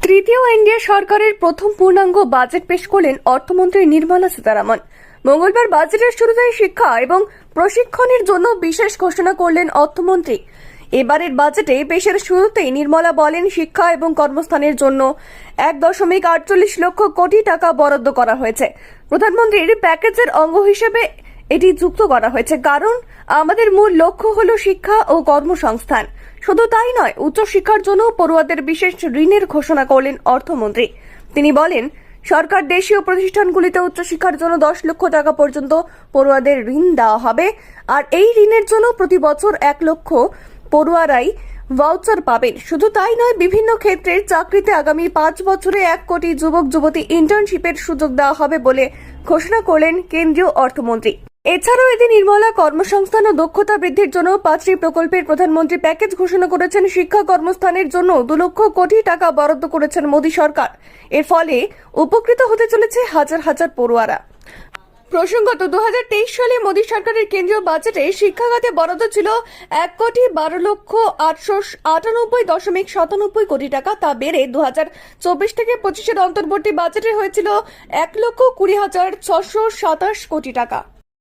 তৃতীয় এনডিএ সরকারের প্রথম পূর্ণাঙ্গ বাজেট পেশ করলেন অর্থমন্ত্রী নির্মলা সীতারামন। মঙ্গলবার বাজেটের শুরুতেই শিক্ষা এবং প্রশিক্ষণের জন্য বিশেষ ঘোষণা করলেন অর্থমন্ত্রী। এবারের বাজেটে পেশের শুরুতেই নির্মলা বলেন, শিক্ষা এবং কর্মস্থানের জন্য 1.48 লক্ষ কোটি টাকা বরাদ্দ করা হয়েছে। প্রধানমন্ত্রীর প্যাকেজের অঙ্গ হিসেবে এটি যুক্ত করা হয়েছে, কারণ আমাদের মূল লক্ষ্য হল শিক্ষা ও কর্মসংস্থান। শুধু তাই নয়, উচ্চশিক্ষার জন্য পড়ুয়াদের বিশেষ ঋণের ঘোষণা করলেন অর্থমন্ত্রী। তিনি বলেন, সরকার দেশীয় প্রতিষ্ঠানগুলিতে উচ্চশিক্ষার জন্য 10 লক্ষ টাকা পর্যন্ত পড়ুয়াদের ঋণ দেওয়া হবে, আর এই ঋণের জন্য প্রতি বছর 1 লক্ষ পড়ুয়ারাই ভাউচার পাবেন। শুধু তাই নয়, বিভিন্ন ক্ষেত্রের চাকরিতে আগামী 5 বছরে 1 কোটি যুবক যুবতী ইন্টার্নশিপের সুযোগ দেওয়া হবে বলে ঘোষণা করলেন কেন্দ্রীয় অর্থমন্ত্রী। এছাড়াও এদিন নির্মলা কর্মসংস্থান ও দক্ষতা বৃদ্ধির জন্য 5টি প্রকল্পের প্রধানমন্ত্রী প্যাকেজ ঘোষণা করেছেন। শিক্ষা কর্মস্থানের জন্য 2 লক্ষ কোটি টাকা বরাদ্দ করেছেন মোদী সরকার। এর ফলে উপকৃত হতে চলেছে হাজার হাজার পড়ুয়ারা। প্রসঙ্গত, 2023 সালে মোদী সরকারের কেন্দ্রীয় বাজেটে শিক্ষাখাতে বরাদ্দ ছিল 1,12,98,97 কোটি টাকা। তা বেড়ে 2024 থেকে 25-এর অন্তর্বর্তী বাজেটে হয়েছিল 1,20,627 কোটি টাকা।